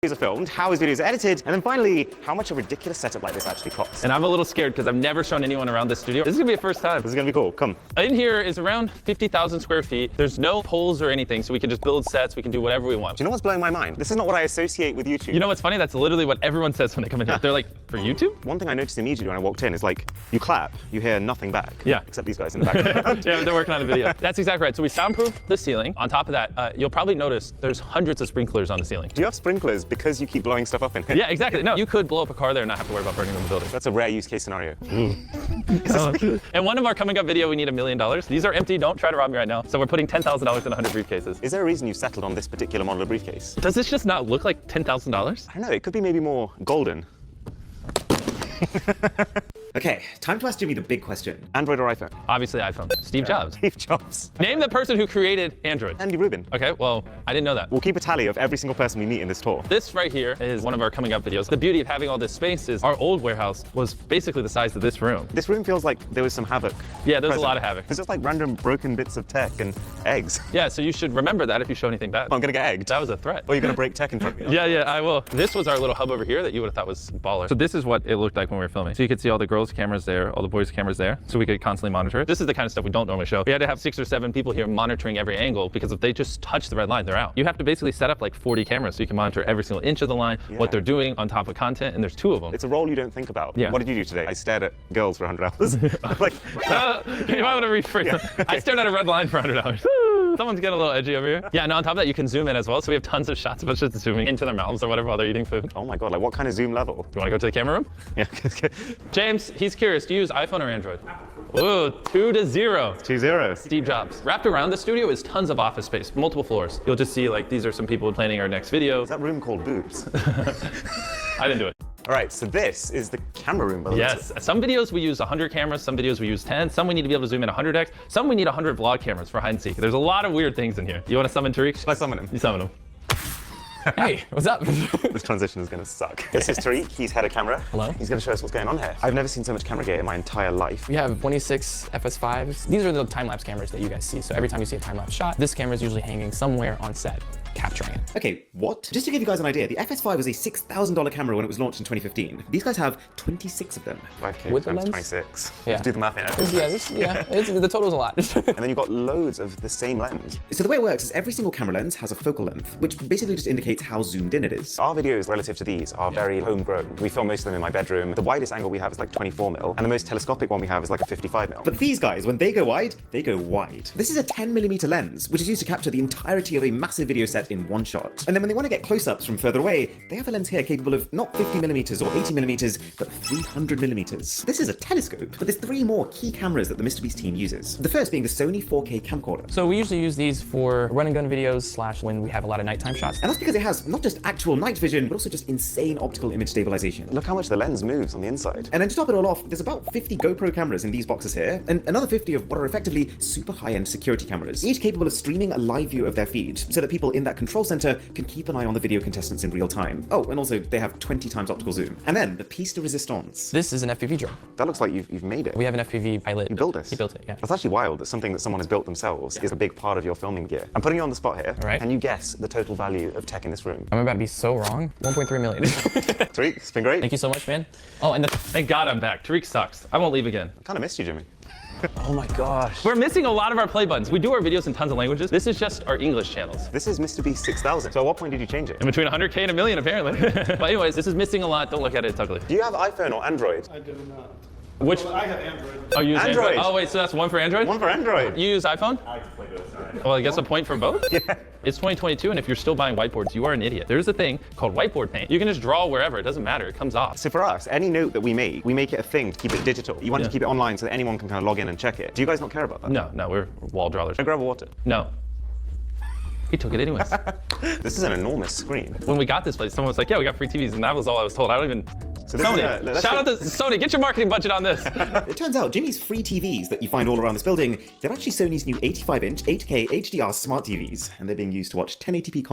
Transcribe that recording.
videos are filmed, how his videos are edited, and then finally, how much a ridiculous setup like this actually costs. And I'm a little scared because I've never shown anyone around this studio. This is gonna be a first time. This is gonna be cool, come. In here is around 50,000 square feet. There's no poles or anything, so we can just build sets, we can do whatever we want. Do you know what's blowing my mind? This is not what I associate with YouTube. You know what's funny? That's literally what everyone says when they come in here. They're like, for YouTube? One thing I noticed immediately when I walked in is like, you clap, you hear nothing back. Yeah. Except these guys in the background. Yeah, they're working on a video. That's exactly right. So we soundproof the ceiling. On top of that, you'll probably notice there's hundreds of sprinklers on the ceiling. Do you have sprinklers because you keep blowing stuff up in here? Yeah, exactly. No, you could blow up a car there and not have to worry about burning down the building. That's a rare use case scenario. And one of our coming up video, we need $1 million. These are empty, don't try to rob me right now. So we're putting $10,000 in 100 briefcases. Is there a reason you settled on this particular model of briefcase? Does this just not look like $10,000? I don't know, it could be maybe more golden. Okay, time to ask Jimmy the big question. Android or iPhone? Obviously iPhone. Steve Jobs. Steve Jobs. Name the person who created Android. Andy Rubin. Okay, well, I didn't know that. We'll keep a tally of every single person we meet in this tour. This right here is one of our coming up videos. The beauty of having all this space is our old warehouse was basically the size of this room. This room feels like there was some havoc. Yeah, there's a lot of havoc. It's just like random broken bits of tech and eggs. Yeah, so you should remember that if you show anything bad. I'm gonna get egged. That was a threat. Or you're gonna break tech in front of me. Yeah, I will. This was our little hub over here that you would have thought was baller. So this is what it looked like when we were filming. So you could see all the girls' cameras there, all the boys' cameras there, so we could constantly monitor it. This is the kind of stuff we don't normally show. We had to have 6 or 7 people here monitoring every angle because if they just touch the red line, they're out. You have to basically set up like 40 cameras so you can monitor every single inch of the line, what they're doing on top of content, and there's 2 of them. It's a role you don't think about. Yeah. What did you do today? I stared at girls for 100 hours. Like, you might want to rephrase that. I stared at a red line for 100 hours. Someone's getting a little edgy over here. Yeah, and on top of that, you can zoom in as well. So we have tons of shots of us just zooming into their mouths or whatever while they're eating food. oh my God, like what kind of zoom level? You want to go to the camera room? Yeah. James, he's curious. Do you use iPhone or Android? Ooh, 2-0. 2-0. Steve Jobs. Wrapped around the studio is tons of office space, multiple floors. You'll just see like these are some people planning our next video. Is that room called boobs? I didn't do it. All right, so this is the camera room. Yes, some videos we use 100 cameras, some videos we use 10, some we need to be able to zoom in 100x, some we need 100 vlog cameras for hide and seek. There's a lot of weird things in here. You want to summon Tariq? Should I summon him? You summon him. Hey, what's up? This transition is going to suck. This is Tariq, he's head of camera. Hello. He's going to show us what's going on here. I've never seen so much camera gear in my entire life. We have 26 FS5s. These are the time-lapse cameras that you guys see. So every time you see a time-lapse shot, this camera is usually hanging somewhere on set, capturing it. Okay, what? Just to give you guys an idea, the FS5 was a $6,000 camera when it was launched in 2015. These guys have 26 of them. 5K With the times lens? 26. Yeah. Let's do the math in The total's a lot. And then you've got loads of the same lens. So the way it works is every single camera lens has a focal length, which basically just indicates how zoomed in it is. Our videos relative to these are very homegrown. We film most of them in my bedroom. The widest angle we have is like 24mm, and the most telescopic one we have is like a 55mm. But these guys, when they go wide, they go wide. This is a 10mm lens, which is used to capture the entirety of a massive video set in one shot. And then when they want to get close-ups from further away, they have a lens here capable of not 50mm or 80mm, but 300mm. This is a telescope, but there's 3 more key cameras that the MrBeast team uses. The first being the Sony 4K camcorder. So we usually use these for run and gun videos / when we have a lot of nighttime shots. And that's because it has not just actual night vision, but also just insane optical image stabilization. Look how much the lens moves on the inside. And then to top it all off, there's about 50 GoPro cameras in these boxes here, and another 50 of what are effectively super high-end security cameras, each capable of streaming a live view of their feed, so that people in that control center can keep an eye on the video contestants in real time. Oh, and also they have 20 times optical zoom. And then the piece de resistance. This is an FPV drone. That looks like you've made it. We have an FPV pilot. You built this? He built it, yeah. That's actually wild that something that someone has built themselves is a big part of your filming gear. I'm putting you on the spot here. All right. Can you guess the total value of tech in this room? I'm about to be so wrong. 1.3 million. Tariq, it's been great. Thank you so much, man. Oh, and Thank God I'm back. Tariq sucks. I won't leave again. I kind of missed you, Jimmy. oh my gosh. We're missing a lot of our play buttons. We do our videos in tons of languages. This is just our English channels. This is MrBeast 6000. So at what point did you change it? In between 100K and $1 million, apparently. But anyways, this is missing a lot. Don't look at it, it's ugly. Do you have iPhone or Android? I do not. Which? Well, I have Android. Oh, you use Android. Oh, wait, so that's one for Android? One for Android. You use iPhone? I just play those. Well, I guess a point for both? Yeah. It's 2022, and if you're still buying whiteboards, you are an idiot. There's a thing called whiteboard paint. You can just draw wherever, it doesn't matter, it comes off. So for us, any note that we make it a thing to keep it digital. You want to keep it online so that anyone can kind of log in and check it. Do you guys not care about that? No, we're wall drawers. Can I grab a water? No. He took it anyways. This is an enormous screen. When we got this place, someone was like, yeah, we got free TVs, and that was all I was told. I don't even... So this Sony, shout out to Sony, get your marketing budget on this. It turns out Jimmy's free TVs that you find all around this building, they're actually Sony's new 85-inch 8K HDR smart TVs, and they're being used to watch 1080p content.